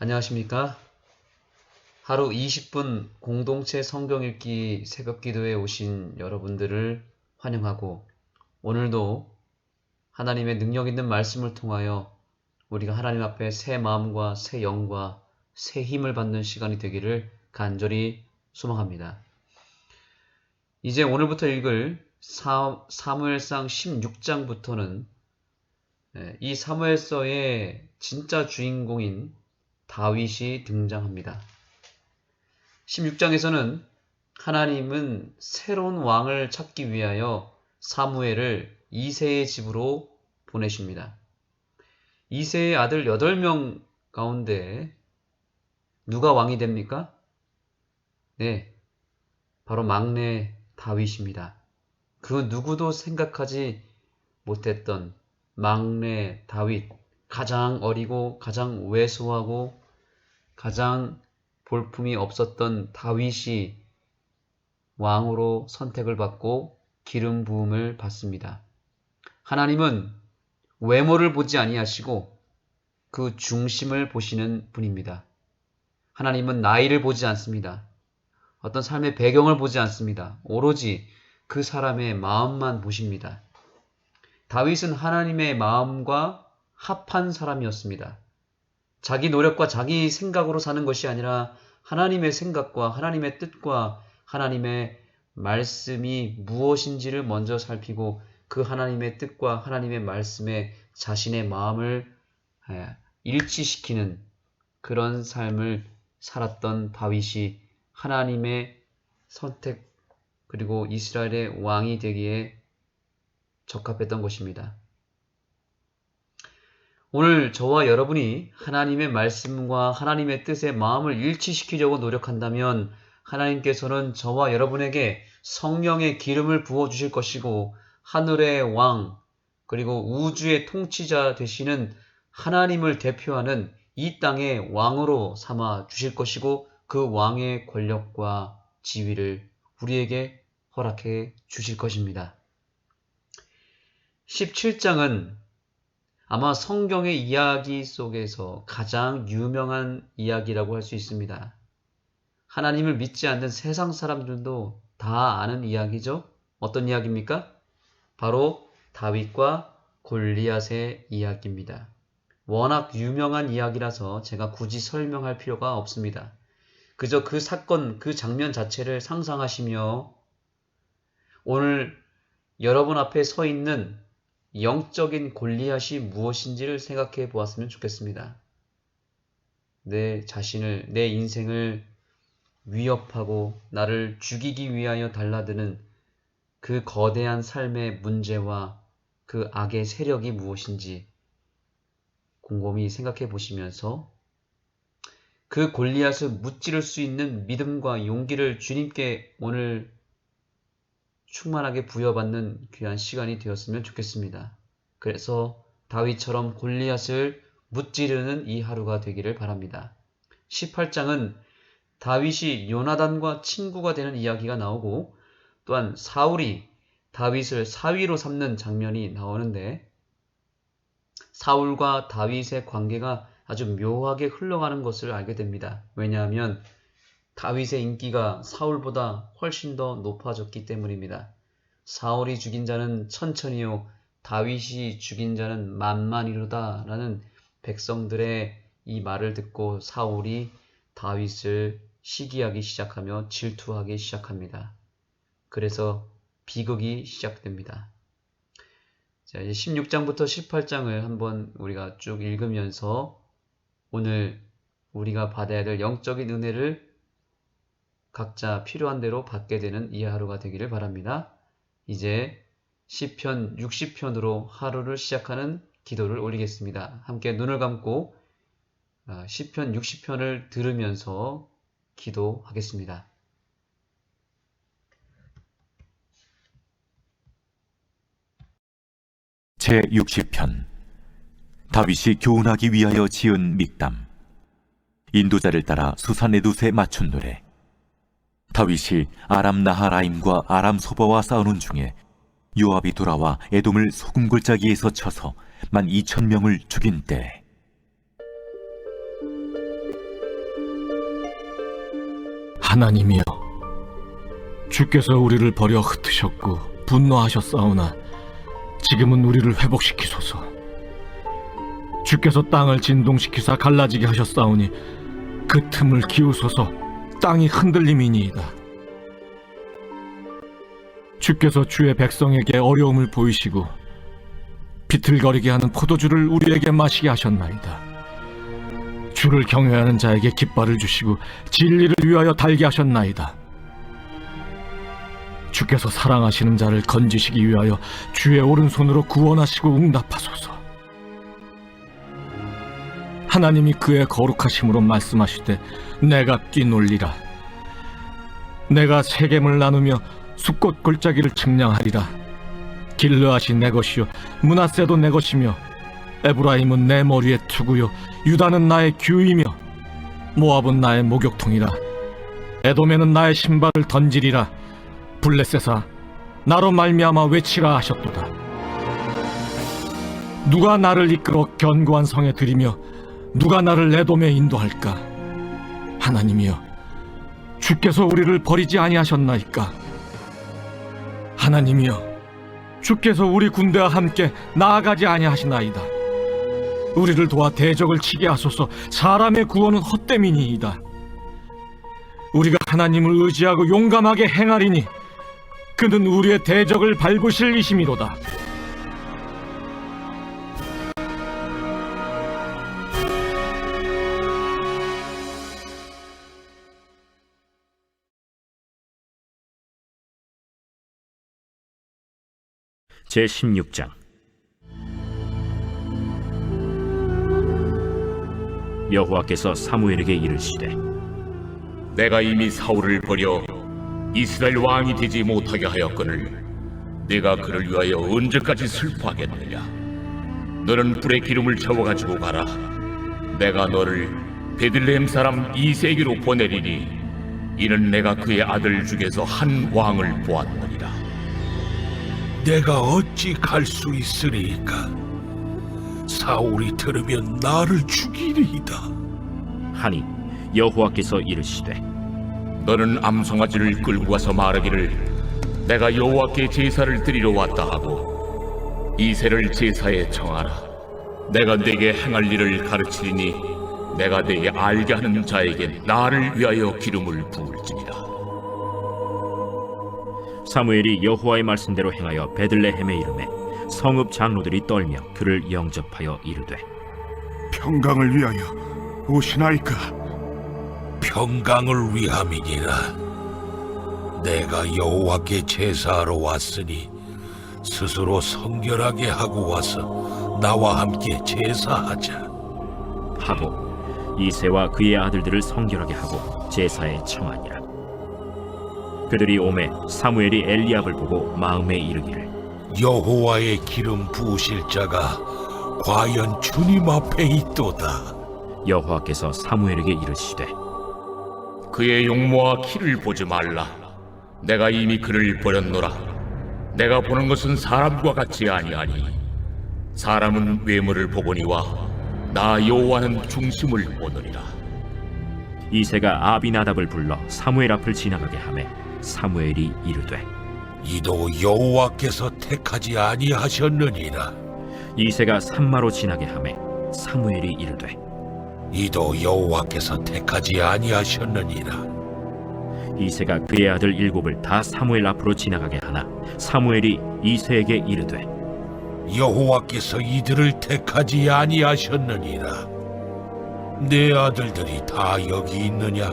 안녕하십니까? 하루 20분 공동체 성경 읽기 새벽 기도에 오신 여러분들을 환영하고 오늘도 하나님의 능력 있는 말씀을 통하여 우리가 하나님 앞에 새 마음과 새 영과 새 힘을 받는 시간이 되기를 간절히 소망합니다. 이제 오늘부터 읽을 사무엘상 16장부터는 이 사무엘서의 진짜 주인공인 다윗이 등장합니다. 16장에서는 하나님은 새로운 왕을 찾기 위하여 사무엘을 이새의 집으로 보내십니다. 이새의 아들 8명 가운데 누가 왕이 됩니까? 네, 바로 막내 다윗입니다. 그 누구도 생각하지 못했던 막내 다윗, 가장 어리고 가장 왜소하고 가장 볼품이 없었던 다윗이 왕으로 선택을 받고 기름 부음을 받습니다. 하나님은 외모를 보지 아니하시고 그 중심을 보시는 분입니다. 하나님은 나이를 보지 않습니다. 어떤 삶의 배경을 보지 않습니다. 오로지 그 사람의 마음만 보십니다. 다윗은 하나님의 마음과 합한 사람이었습니다. 자기 노력과 자기 생각으로 사는 것이 아니라 하나님의 생각과 하나님의 뜻과 하나님의 말씀이 무엇인지를 먼저 살피고 그 하나님의 뜻과 하나님의 말씀에 자신의 마음을 일치시키는 그런 삶을 살았던 다윗이 하나님의 선택 그리고 이스라엘의 왕이 되기에 적합했던 것입니다. 오늘 저와 여러분이 하나님의 말씀과 하나님의 뜻의 마음을 일치시키려고 노력한다면 하나님께서는 저와 여러분에게 성령의 기름을 부어주실 것이고 하늘의 왕 그리고 우주의 통치자 되시는 하나님을 대표하는 이 땅의 왕으로 삼아 주실 것이고 그 왕의 권력과 지위를 우리에게 허락해 주실 것입니다. 17장은 아마 성경의 이야기 속에서 가장 유명한 이야기라고 할 수 있습니다. 하나님을 믿지 않는 세상 사람들도 다 아는 이야기죠. 어떤 이야기입니까? 바로 다윗과 골리앗의 이야기입니다. 워낙 유명한 이야기라서 제가 굳이 설명할 필요가 없습니다. 그저 그 사건, 그 장면 자체를 상상하시며 오늘 여러분 앞에 서 있는 영적인 골리앗이 무엇인지를 생각해 보았으면 좋겠습니다. 내 자신을, 내 인생을 위협하고 나를 죽이기 위하여 달라드는 그 거대한 삶의 문제와 그 악의 세력이 무엇인지 곰곰이 생각해 보시면서 그 골리앗을 무찌를 수 있는 믿음과 용기를 주님께 오늘 충만하게 부여받는 귀한 시간이 되었으면 좋겠습니다. 그래서 다윗처럼 골리앗을 무찌르는 이 하루가 되기를 바랍니다. 18장은 다윗이 요나단과 친구가 되는 이야기가 나오고 또한 사울이 다윗을 사위로 삼는 장면이 나오는데 사울과 다윗의 관계가 아주 묘하게 흘러가는 것을 알게 됩니다. 왜냐하면 다윗의 인기가 사울보다 훨씬 더 높아졌기 때문입니다. 사울이 죽인 자는 천천히요 다윗이 죽인 자는 만만이로다 라는 백성들의 이 말을 듣고 사울이 다윗을 시기하기 시작하며 질투하기 시작합니다. 그래서 비극이 시작됩니다. 자, 이제 16장부터 18장을 한번 우리가 쭉 읽으면서 오늘 우리가 받아야 될 영적인 은혜를 각자 필요한 대로 받게 되는 이 하루가 되기를 바랍니다. 이제 시편 60편으로 하루를 시작하는 기도를 올리겠습니다. 함께 눈을 감고 시편 60편을 들으면서 기도하겠습니다. 제60편 다윗이 교훈하기 위하여 지은 믹담. 인도자를 따라 수산에두스에 맞춘 노래. 다윗이 아람 나하라임과 아람 소바와 싸우는 중에 요압이 돌아와 에돔을 소금 골짜기에서 쳐서 12,000명을 죽인 때 하나님이여, 주께서 우리를 버려 흩으셨고 분노하셨사오나 지금은 우리를 회복시키소서. 주께서 땅을 진동시키사 갈라지게 하셨사오니 그 틈을 기우소서. 땅이 흔들림이니이다. 주께서 주의 백성에게 어려움을 보이시고 비틀거리게 하는 포도주를 우리에게 마시게 하셨나이다. 주를 경외하는 자에게 깃발을 주시고 진리를 위하여 달게 하셨나이다. 주께서 사랑하시는 자를 건지시기 위하여 주의 오른손으로 구원하시고 응답하소서. 하나님이 그의 거룩하심으로 말씀하시되 내가 뛰놀리라. 내가 세겜을 나누며 숫꽃 골짜기를 측량하리라. 길르앗이 내 것이요 므낫세도 내 것이며 에브라임은 내 머리의 투구요 유다는 나의 규이며 모압은 나의 목욕통이라. 에돔에는 나의 신발을 던지리라. 블레셋아, 나로 말미암아 외치라 하셨도다. 누가 나를 이끌어 견고한 성에 들이며 누가 나를 에돔에 인도할까? 하나님이여, 주께서 우리를 버리지 아니하셨나이까? 하나님이여, 주께서 우리 군대와 함께 나아가지 아니하시나이다. 우리를 도와 대적을 치게 하소서. 사람의 구원은 헛됨이니이다. 우리가 하나님을 의지하고 용감하게 행하리니 그는 우리의 대적을 밟으실 이심이로다. 제16장. 여호와께서 사무엘에게 이르시되 내가 이미 사울을 버려 이스라엘 왕이 되지 못하게 하였거늘 내가 그를 위하여 언제까지 슬퍼하겠느냐. 너는 뿔에 기름을 채워가지고 가라. 내가 너를 베들레헴 사람 이새에게로 보내리니 이는 내가 그의 아들 중에서 한 왕을 보았느니라. 내가 어찌 갈 수 있으리이까? 사울이 들으면 나를 죽이리이다. 하니 여호와께서 이르시되 너는 암송아지를 끌고 가서 말하기를 내가 여호와께 제사를 드리러 왔다 하고 이새를 제사에 청하라. 내가 네게 행할 일을 가르치리니 내가 네게 알게 하는 자에게 나를 위하여 기름을 부을지니라. 사무엘이 여호와의 말씀대로 행하여 베들레헴에 이르매 성읍 장로들이 떨며 그를 영접하여 이르되 평강을 위하여 오시나이까? 평강을 위함이니라. 내가 여호와께 제사하러 왔으니 스스로 성결하게 하고 와서 나와 함께 제사하자 하고 이새와 그의 아들들을 성결하게 하고 제사에 청하니라. 그들이 오매 사무엘이 엘리압을 보고 마음에 이르기를 여호와의 기름 부으실 자가 과연 주님 앞에 있도다. 여호와께서 사무엘에게 이르시되 그의 용모와 키를 보지 말라. 내가 이미 그를 버렸노라. 내가 보는 것은 사람과 같지 아니하니 사람은 외모를 보거니와 나 여호와는 중심을 보느니라. 이새가 아비나답을 불러 사무엘 앞을 지나가게 하매 사무엘이 이르되 이도 여호와께서 택하지 아니하셨느니라. 이새가 산마로 지나게 하매 사무엘이 이르되 이도 여호와께서 택하지 아니하셨느니라. 이새가 그의 아들 7을 다 사무엘 앞으로 지나가게 하나 사무엘이 이새에게 이르되 여호와께서 이들을 택하지 아니하셨느니라. 내 아들들이 다 여기 있느냐?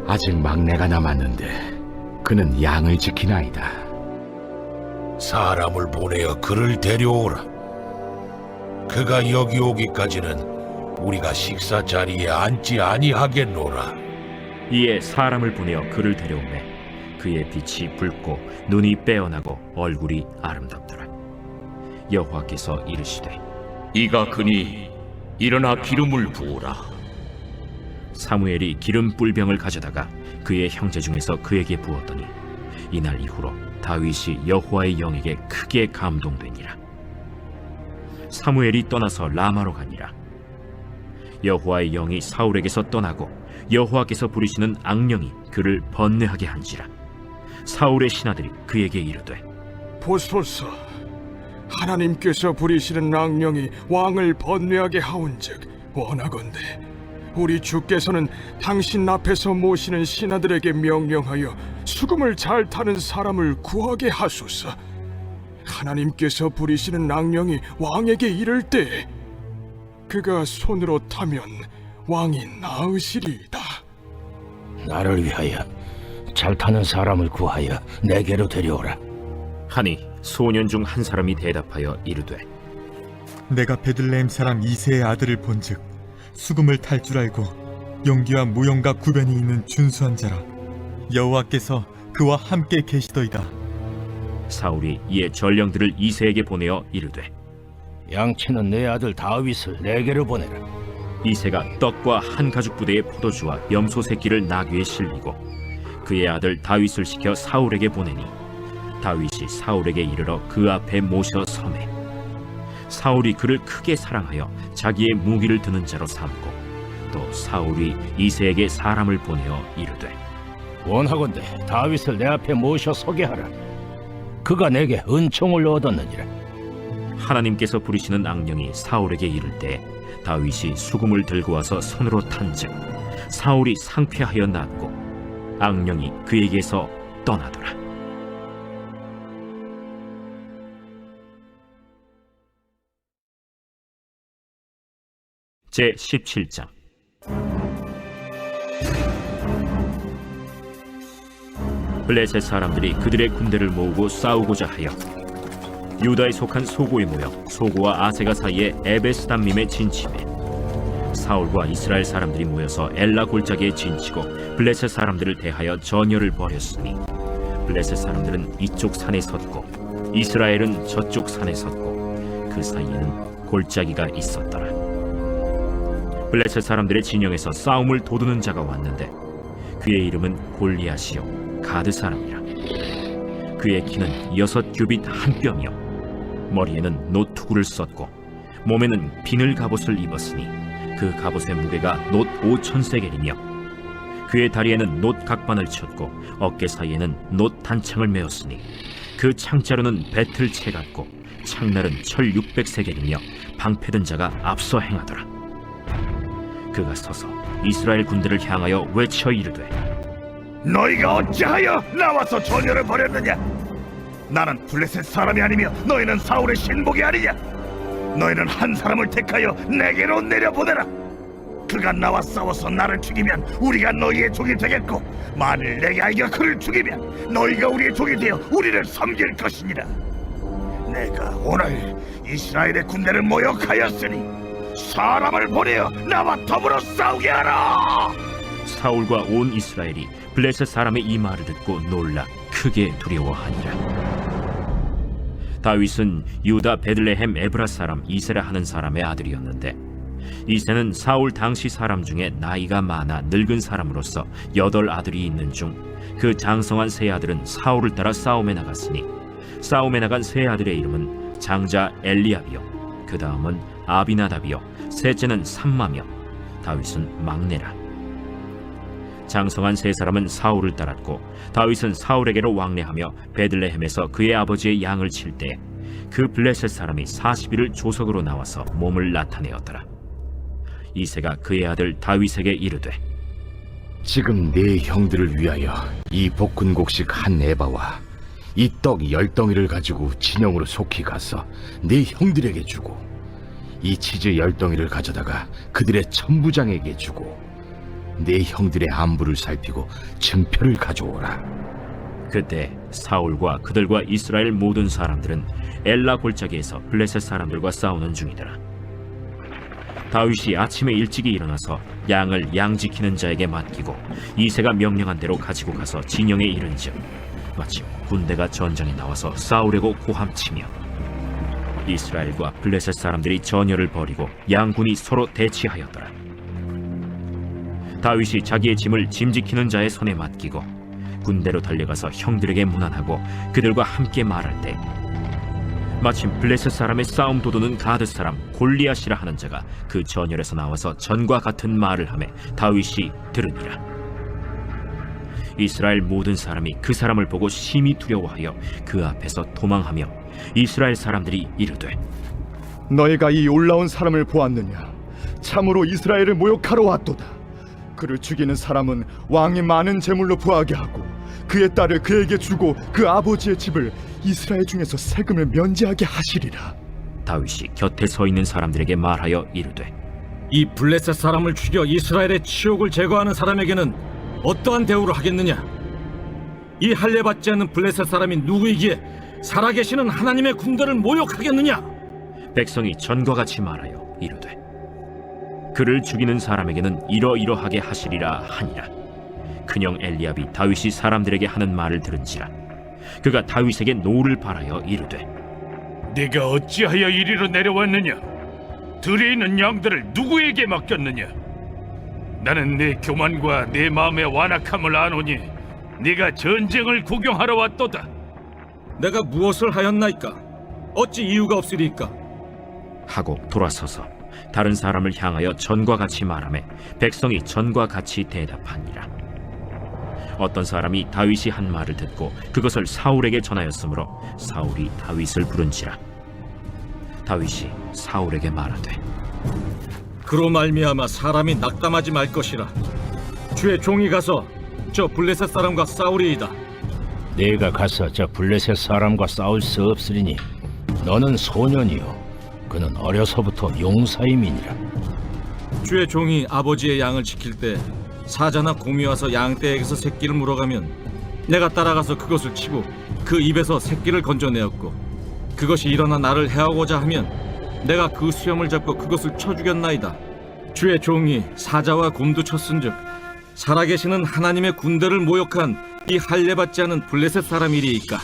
아직 막내가 남았는데 그는 양을 지키나이다. 사람을 보내어 그를 데려오라. 그가 여기 오기까지는 우리가 식사 자리에 앉지 아니하겠노라. 이에 사람을 보내어 그를 데려오매 그의 빛이 붉고 눈이 빼어나고 얼굴이 아름답더라. 여호와께서 이르시되 이가 그니 일어나 기름을 부으라. 사무엘이 기름 뿔병을 가져다가 그의 형제 중에서 그에게 부었더니 이날 이후로 다윗이 여호와의 영에게 크게 감동되니라. 사무엘이 떠나서 라마로 가니라. 여호와의 영이 사울에게서 떠나고 여호와께서 부리시는 악령이 그를 번뇌하게 한지라. 사울의 신하들이 그에게 이르되, 보소서, 하나님께서 부리시는 악령이 왕을 번뇌하게 하온즉 원하건대 우리 주께서는 당신 앞에서 모시는 신하들에게 명령하여 수금을 잘 타는 사람을 구하게 하소서. 하나님께서 부리시는 악령이 왕에게 이를 때 그가 손으로 타면 왕이 나으시리이다. 나를 위하여 잘 타는 사람을 구하여 내게로 데려오라. 하니 소년 중 한 사람이 대답하여 이르되, 내가 베들레헴 사람 이새의 아들을 본즉 수금을 탈 줄 알고 용기와 무용과 구변이 있는 준수한 자라. 여호와께서 그와 함께 계시더이다. 사울이 이에 전령들을 이새에게 보내어 이르되, 양치는 내 아들 다윗을 내게로 보내라. 이새가 떡과 한 가죽 부대의 포도주와 염소 새끼를 나귀에 실리고 그의 아들 다윗을 시켜 사울에게 보내니 다윗이 사울에게 이르러 그 앞에 모셔 서매 사울이 그를 크게 사랑하여 자기의 무기를 드는 자로 삼고 또 사울이 이새에게 사람을 보내어 이르되, 원하건대 다윗을 내 앞에 모셔 서게 하라. 그가 내게 은총을 얻었느니라. 하나님께서 부리시는 악령이 사울에게 이를 때 다윗이 수금을 들고 와서 손으로 탄즉 사울이 상쾌하여 낫고 악령이 그에게서 떠나더라. 제 17장. 블레셋 사람들이 그들의 군대를 모으고 싸우고자 하여 유다에 속한 소고에 모여 소고와 아세가 사이에 에베스담밈에 진침해 사울과 이스라엘 사람들이 모여서 엘라 골짜기에 진치고 블레셋 사람들을 대하여 전열을 벌였으니 블레셋 사람들은 이쪽 산에 섰고 이스라엘은 저쪽 산에 섰고 그 사이에는 골짜기가 있었더라. 블레셋 사람들의 진영에서 싸움을 도두는 자가 왔는데 그의 이름은 골리앗이요 가드 사람이라. 그의 키는 6규빗 한 뼘이요 머리에는 노투구를 썼고 몸에는 비늘 갑옷을 입었으니 그 갑옷의 무게가 놋 5,000세겔이며 그의 다리에는 놋 각반을 쳤고 어깨 사이에는 놋 단창을 메었으니 그 창자루는 배틀채 같고 창날은 철 600세겔이며 방패든 자가 앞서 행하더라. 그가 서서 이스라엘 군대를 향하여 외쳐 이르되, 너희가 어찌하여 나와서 전열을 벌였느냐? 나는 블레셋 사람이 아니며 너희는 사울의 신복이 아니냐? 너희는 한 사람을 택하여 내게로 내려보내라. 그가 나와 싸워서 나를 죽이면 우리가 너희의 종이 되겠고 만일 내게 알겨 그를 죽이면 너희가 우리의 종이 되어 우리를 섬길 것이니라. 내가 오늘 이스라엘의 군대를 모욕하였으니 사람을 보내어 나와 더불어 싸우게 하라. 사울과 온 이스라엘이 블레셋 사람의 이 말을 듣고 놀라 크게 두려워하니라. 다윗은 유다 베들레헴 에브라 사람 이세라 하는 사람의 아들이었는데 이세는 사울 당시 사람 중에 나이가 많아 늙은 사람으로서 8 아들이 있는 중 그 장성한 세 아들은 사울을 따라 싸움에 나갔으니 싸움에 나간 세 아들의 이름은 장자 엘리압이요 그 다음은 아비나답이요 셋째는 삼마며 다윗은 막내라. 장성한 세 사람은 사울을 따랐고 다윗은 사울에게로 왕래하며 베들레헴에서 그의 아버지의 양을 칠 때 그 블레셋 사람이 40일을 조석으로 나와서 몸을 나타내었더라. 이새가 그의 아들 다윗에게 이르되, 지금 네 형들을 위하여 이 볶은곡식 한 에바와 이 떡 10덩이를 가지고 진영으로 속히 가서 네 형들에게 주고 이 치즈 10덩이를 가져다가 그들의 천부장에게 주고 네 형들의 안부를 살피고 증표를 가져오라. 그때 사울과 그들과 이스라엘 모든 사람들은 엘라 골짜기에서 블레셋 사람들과 싸우는 중이더라. 다윗이 아침에 일찍이 일어나서 양을 양 지키는 자에게 맡기고 이새가 명령한 대로 가지고 가서 진영에 이른즉 마침 군대가 전장에 나와서 싸우려고 고함치며 이스라엘과 블레셋 사람들이 전열을 벌이고 양군이 서로 대치하였더라. 다윗이 자기의 짐을 짐 지키는 자의 손에 맡기고 군대로 달려가서 형들에게 문안하고 그들과 함께 말할 때 마침 블레셋 사람의 싸움 도두는 가드 사람 골리앗이라 하는 자가 그 전열에서 나와서 전과 같은 말을 하매 다윗이 들으니라. 이스라엘 모든 사람이 그 사람을 보고 심히 두려워하여 그 앞에서 도망하며 이스라엘 사람들이 이르되 너희가 이 올라온 사람을 보았느냐? 참으로 이스라엘을 모욕하러 왔도다. 그를 죽이는 사람은 왕이 많은 재물로 부하게 하고 그의 딸을 그에게 주고 그 아버지의 집을 이스라엘 중에서 세금을 면제하게 하시리라. 다윗이 곁에 서 있는 사람들에게 말하여 이르되 이 블레셋 사람을 죽여 이스라엘의 치욕을 제거하는 사람에게는 어떠한 대우를 하겠느냐? 이 할례받지 않는 블레셋 사람이 누구이기에 살아계시는 하나님의 군대를 모욕하겠느냐? 백성이 전과 같이 말하여 이르되 그를 죽이는 사람에게는 이러이러하게 하시리라 하니라. 큰형 엘리압이 다윗이 사람들에게 하는 말을 들은지라 그가 다윗에게 노를 바라여 이르되 네가 어찌하여 이리로 내려왔느냐? 들에 있는 양들을 누구에게 맡겼느냐? 나는 내 교만과 내 마음의 완악함을 아노니 네가 전쟁을 구경하러 왔도다. 내가 무엇을 하였나이까? 어찌 이유가 없으리까? 하고 돌아서서 다른 사람을 향하여 전과 같이 말하매 백성이 전과 같이 대답하니라. 어떤 사람이 다윗이 한 말을 듣고 그것을 사울에게 전하였으므로 사울이 다윗을 부른지라. 다윗이 사울에게 말하되 그로 말미암아 사람이 낙담하지 말 것이라. 주의 종이 가서 저 블레셋 사람과 싸우리이다. 네가 가서 저 블레셋 사람과 싸울 수 없으리니 너는 소년이요 그는 어려서부터 용사임이니라. 주의 종이 아버지의 양을 지킬 때 사자나 곰이 와서 양떼에게서 새끼를 물어가면 내가 따라가서 그것을 치고 그 입에서 새끼를 건져내었고 그것이 일어나 나를 해하고자 하면 내가 그 수염을 잡고 그것을 쳐 죽였나이다. 주의 종이 사자와 곰도 쳤은즉 살아계시는 하나님의 군대를 모욕한 이 할례받지 않은 블레셋 사람이리이까.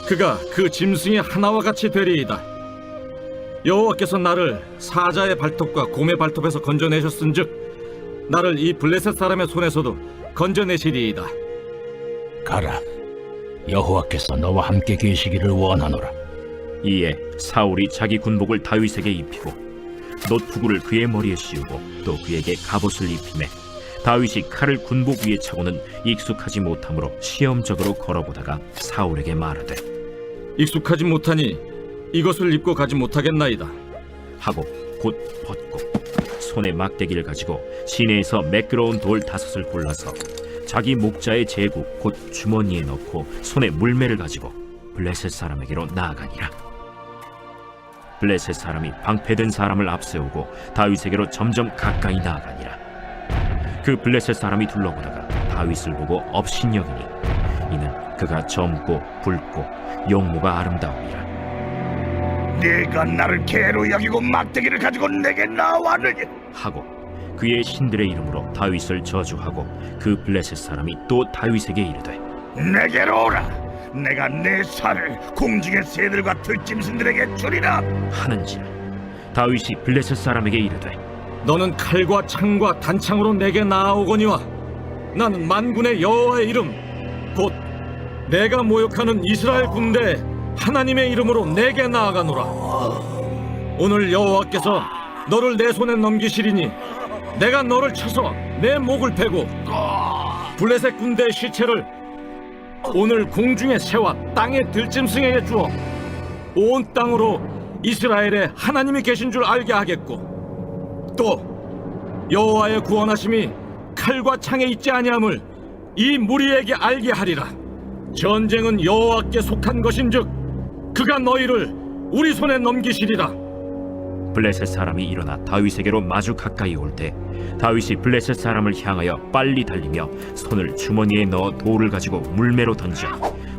그가 그 짐승의 하나와 같이 되리이다. 여호와께서 나를 사자의 발톱과 곰의 발톱에서 건져내셨은즉 나를 이 블레셋 사람의 손에서도 건져내시리이다. 가라, 여호와께서 너와 함께 계시기를 원하노라. 이에 사울이 자기 군복을 다윗에게 입히고 노투구를 그의 머리에 씌우고 또 그에게 갑옷을 입히매 다윗이 칼을 군복 위에 차고는 익숙하지 못하므로 시험적으로 걸어보다가 사울에게 말하되 익숙하지 못하니 이것을 입고 가지 못하겠나이다 하고 곧 벗고 손에 막대기를 가지고 시내에서 매끄러운 돌 5을 골라서 자기 목자의 제구 곧 주머니에 넣고 손에 물매를 가지고 블레셋 사람에게로 나아가니라. 블레셋 사람이 방패된 사람을 앞세우고 다윗에게로 점점 가까이 나아가니라. 그 블레셋 사람이 둘러보다가 다윗을 보고 업신여기니 이는 그가 젊고 붉고 용모가 아름다움이라. 네가 나를 개로 여기고 막대기를 가지고 내게 나왔느냐 하고 그의 신들의 이름으로 다윗을 저주하고 그 블레셋 사람이 또 다윗에게 이르되 내게로 오라. 내가 내 살을 공중의 새들과 들짐승들에게 주리라 하는지라. 다윗이 블레셋 사람에게 이르되 너는 칼과 창과 단창으로 내게 나아오거니와 나는 만군의 여호와의 이름 곧 내가 모욕하는 이스라엘 군대 하나님의 이름으로 내게 나아가노라. 오늘 여호와께서 너를 내 손에 넘기시리니 내가 너를 쳐서 내 목을 베고 블레셋 군대의 시체를 오늘 공중의 새와 땅의 들짐승에게 주어 온 땅으로 이스라엘에 하나님이 계신 줄 알게 하겠고 또 여호와의 구원하심이 칼과 창에 있지 아니함을 이 무리에게 알게 하리라. 전쟁은 여호와께 속한 것인즉 그가 너희를 우리 손에 넘기시리라. 블레셋 사람이 일어나 다윗에게로 마주 가까이 올 때 다윗이 블레셋 사람을 향하여 빨리 달리며 손을 주머니에 넣어 돌을 가지고 물매로 던져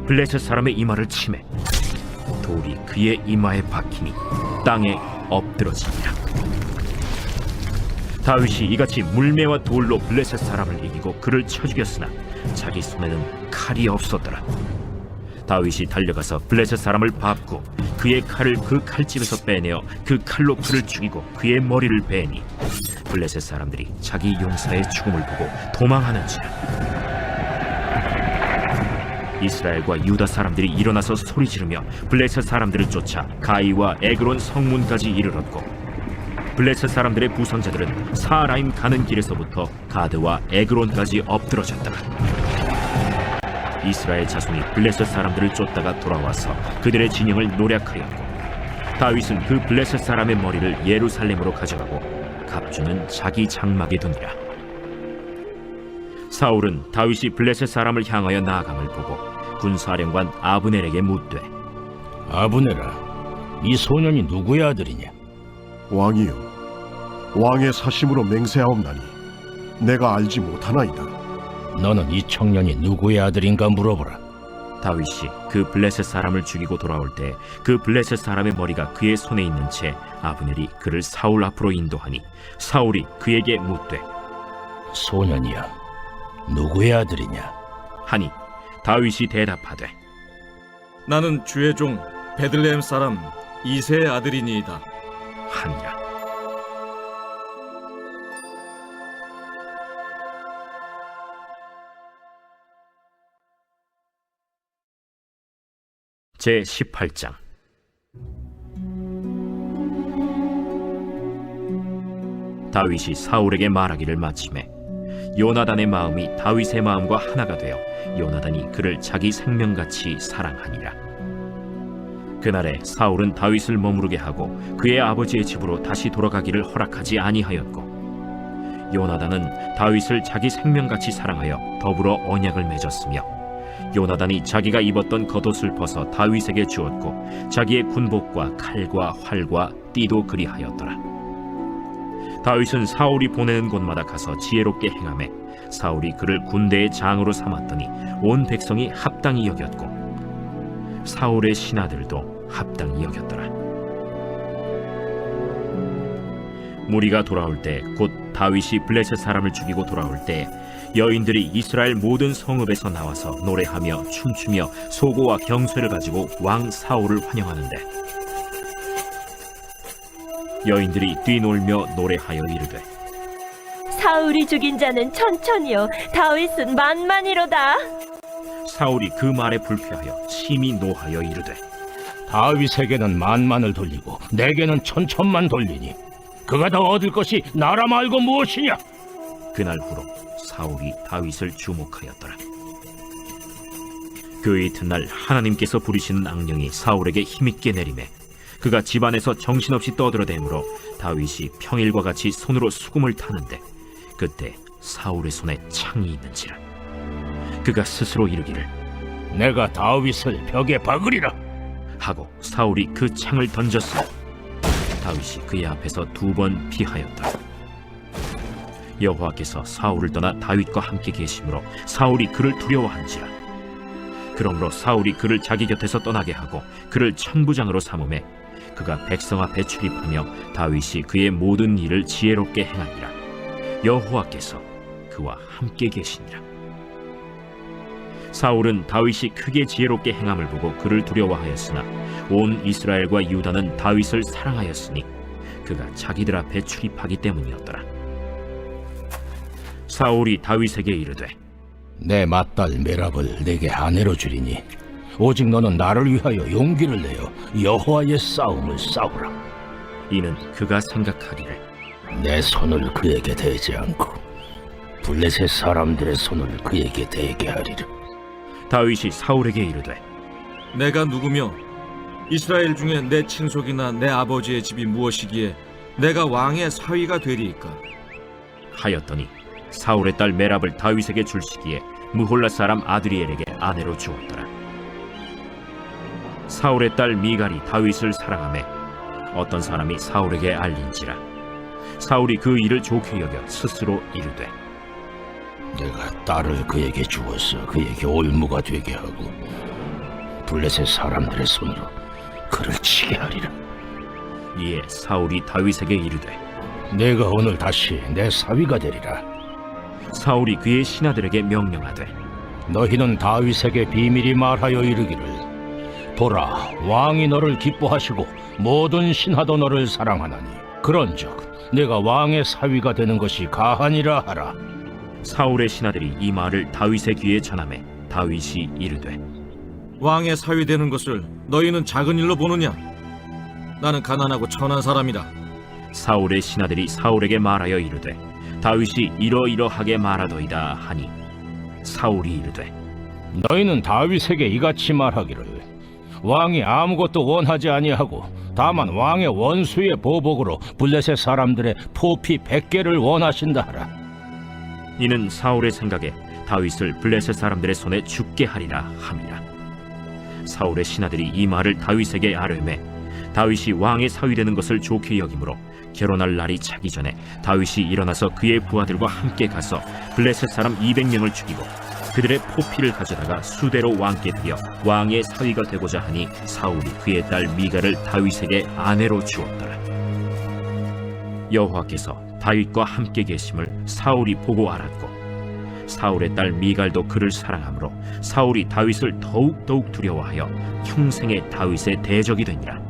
블레셋 사람의 이마를 치매 돌이 그의 이마에 박히니 땅에 엎드러지니라. 다윗이 이같이 물매와 돌로 블레셋 사람을 이기고 그를 쳐 죽였으나 자기 손에는 칼이 없었더라. 다윗이 달려가서 블레셋 사람을 밟고 그의 칼을 그 칼집에서 빼내어 그 칼로 그를 죽이고 그의 머리를 베니 블레셋 사람들이 자기 용사의 죽음을 보고 도망하는지라. 이스라엘과 유다 사람들이 일어나서 소리 지르며 블레셋 사람들을 쫓아 가이와 에그론 성문까지 이르렀고, 블레셋 사람들의 부상자들은 사라임 가는 길에서부터 가드와 에그론까지 엎드러졌다. 이스라엘 자손이 블레셋 사람들을 쫓다가 돌아와서 그들의 진영을 노략하였고, 다윗은 그 블레셋 사람의 머리를 예루살렘으로 가져가고 갑주는 자기 장막에 두니라. 사울은 다윗이 블레셋 사람을 향하여 나아감을 보고 군사령관 아브넬에게 묻되, 아브넬아, 이 소년이 누구의 아들이냐? 왕이여, 왕의 사심으로 맹세하옵나니 내가 알지 못하나이다. 너는 이 청년이 누구의 아들인가 물어보라. 다윗이 그 블레셋 사람을 죽이고 돌아올 때 그 블레셋 사람의 머리가 그의 손에 있는 채 아브넬이 그를 사울 앞으로 인도하니, 사울이 그에게 묻되, 소년이여, 누구의 아들이냐? 하니 다윗이 대답하되, 나는 주의 종 베들레헴 사람 이새의 아들이니이다 하니라. 제 18장. 다윗이 사울에게 말하기를 마치매 요나단의 마음이 다윗의 마음과 하나가 되어 요나단이 그를 자기 생명같이 사랑하니라. 그날에 사울은 다윗을 머무르게 하고 그의 아버지의 집으로 다시 돌아가기를 허락하지 아니하였고, 요나단은 다윗을 자기 생명같이 사랑하여 더불어 언약을 맺었으며, 요나단이 자기가 입었던 겉옷을 벗어 다윗에게 주었고 자기의 군복과 칼과 활과 띠도 그리하였더라. 다윗은 사울이 보내는 곳마다 가서 지혜롭게 행하매 사울이 그를 군대의 장으로 삼았더니 온 백성이 합당히 여겼고 사울의 신하들도 합당히 여겼더라. 무리가 돌아올 때 곧 다윗이 블레셋 사람을 죽이고 돌아올 때 여인들이 이스라엘 모든 성읍에서 나와서 노래하며 춤추며 소고와 경쇠를 가지고 왕 사울을 환영하는데, 여인들이 뛰놀며 노래하여 이르되, 사울이 죽인 자는 천천히요 다윗은 만만이로다. 사울이 그 말에 불쾌하여 심히 노하여 이르되, 다윗에게는 만만을 돌리고 내게는 천천만 돌리니 그가 더 얻을 것이 나라 말고 무엇이냐? 그날 후로 사울이 다윗을 주목하였더라. 그 이튿날 하나님께서 부리시는 악령이 사울에게 힘있게 내리매 그가 집안에서 정신없이 떠들어대므로 다윗이 평일과 같이 손으로 수금을 타는데, 그때 사울의 손에 창이 있는지라. 그가 스스로 이르기를, 내가 다윗을 벽에 박으리라 하고 사울이 그 창을 던졌으니 다윗이 그의 앞에서 2번 피하였더라. 여호와께서 사울을 떠나 다윗과 함께 계심으로 사울이 그를 두려워한지라. 그러므로 사울이 그를 자기 곁에서 떠나게 하고 그를 천부장으로 삼음에 그가 백성 앞에 출입하며 다윗이 그의 모든 일을 지혜롭게 행하니라. 여호와께서 그와 함께 계시니라. 사울은 다윗이 크게 지혜롭게 행함을 보고 그를 두려워하였으나 온 이스라엘과 유다는 다윗을 사랑하였으니 그가 자기들 앞에 출입하기 때문이었더라. 사울이 다윗에게 이르되, 내 맏딸 메랍을 내게 아내로 주리니 오직 너는 나를 위하여 용기를 내어 여호와의 싸움을 싸우라. 이는 그가 생각하기를, 내 손을 그에게 대지 않고 블레셋 사람들의 손을 그에게 대게 하리라. 다윗이 사울에게 이르되, 내가 누구며 이스라엘 중에 내 친속이나 내 아버지의 집이 무엇이기에 내가 왕의 사위가 되리이까? 하였더니 사울의 딸 메랍을 다윗에게 줄 시기에 무홀라 사람 아드리엘에게 아내로 주었더라. 사울의 딸 미갈이 다윗을 사랑하매 어떤 사람이 사울에게 알린지라. 사울이 그 일을 좋게 여겨 스스로 이르되, 내가 딸을 그에게 주어서 그에게 올무가 되게 하고 블레셋 사람들의 손으로 그를 치게 하리라. 이에 사울이 다윗에게 이르되, 내가 오늘 다시 내 사위가 되리라. 사울이 그의 신하들에게 명령하되, 너희는 다윗에게 비밀히 말하여 이르기를, 보라, 왕이 너를 기뻐하시고 모든 신하도 너를 사랑하나니 그런즉 내가 왕의 사위가 되는 것이 가하니라 하라. 사울의 신하들이 이 말을 다윗의 귀에 전하매 다윗이 이르되, 왕의 사위 되는 것을 너희는 작은 일로 보느냐? 나는 가난하고 천한 사람이다. 사울의 신하들이 사울에게 말하여 이르되 다윗이 이러이러하게 말하더이다 하니 사울이 이르되 너희는 다윗에게 이같이 말하기를 왕이 아무것도 원하지 아니하고 다만 왕의 원수의 보복으로 블레셋 사람들의 포피 100개를 원하신다 하라. 이는 사울의 생각에 다윗을 블레셋 사람들의 손에 죽게 하리라 함이라. 사울의 신하들이 이 말을 다윗에게 아뢰매 다윗이 왕의 사위 되는 것을 좋게 여기므로 결혼할 날이 차기 전에 다윗이 일어나서 그의 부하들과 함께 가서 블레셋 사람 200명을 죽이고 그들의 포피를 가져다가 수대로 왕께 드려 왕의 사위가 되고자 하니 사울이 그의 딸 미갈을 다윗에게 아내로 주었더라. 여호와께서 다윗과 함께 계심을 사울이 보고 알았고 사울의 딸 미갈도 그를 사랑하므로 사울이 다윗을 더욱 두려워하여 평생에 다윗의 대적이 되니라.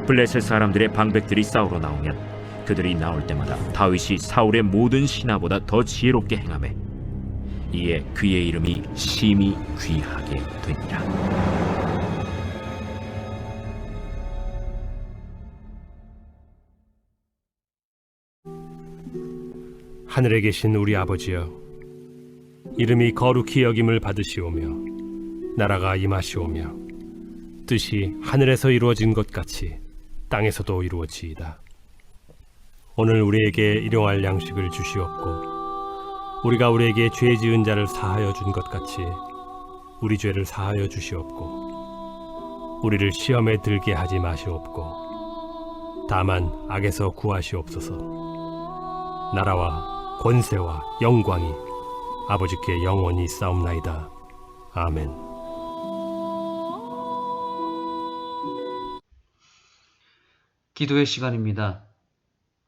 블레셋 사람들의 방백들이 싸우러 나오면 그들이 나올 때마다 다윗이 사울의 모든 신하보다 더 지혜롭게 행하매 이에 그의 이름이 심히 귀하게 되니라. 하늘에 계신 우리 아버지여, 이름이 거룩히 여김을 받으시오며 나라가 임하시오며 뜻이 하늘에서 이루어진 것 같이 땅에서도 이루어지이다. 오늘 우리에게 일용할 양식을 주시옵고 우리가 우리에게 죄 지은 자를 사하여 준 것 같이 우리 죄를 사하여 주시옵고 우리를 시험에 들게 하지 마시옵고 다만 악에서 구하시옵소서. 나라와 권세와 영광이 아버지께 영원히 싸움나이다. 아멘. 기도의 시간입니다.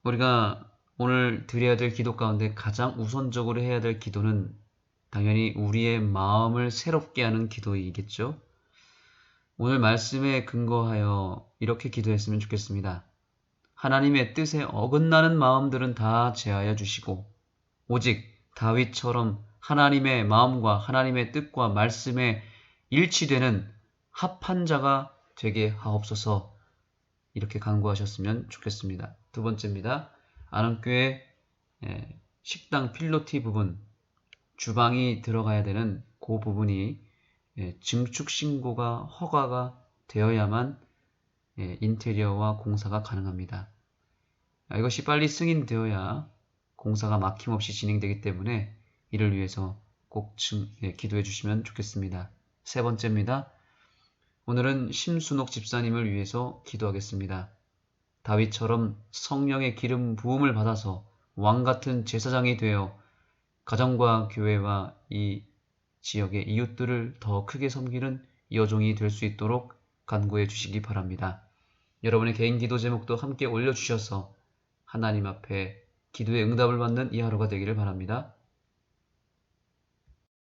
우리가 오늘 드려야 될 기도 가운데 가장 우선적으로 해야 될 기도는 당연히 우리의 마음을 새롭게 하는 기도이겠죠. 오늘 말씀에 근거하여 이렇게 기도했으면 좋겠습니다. 하나님의 뜻에 어긋나는 마음들은 다 제하여 주시고 오직 다윗처럼 하나님의 마음과 하나님의 뜻과 말씀에 일치되는 합한 자가 되게 하옵소서. 이렇게 간구하셨으면 좋겠습니다. 두 번째입니다. 안원교회 식당 필로티 부분, 주방이 들어가야 되는 그 부분이 증축 신고가 허가가 되어야만 인테리어와 공사가 가능합니다. 이것이 빨리 승인되어야 공사가 막힘없이 진행되기 때문에 이를 위해서 꼭 기도해 주시면 좋겠습니다. 세 번째입니다. 오늘은 심순옥 집사님을 위해서 기도하겠습니다. 다윗처럼 성령의 기름 부음을 받아서 왕같은 제사장이 되어 가정과 교회와 이 지역의 이웃들을 더 크게 섬기는 여종이 될 수 있도록 간구해 주시기 바랍니다. 여러분의 개인 기도 제목도 함께 올려주셔서 하나님 앞에 기도의 응답을 받는 이 하루가 되기를 바랍니다.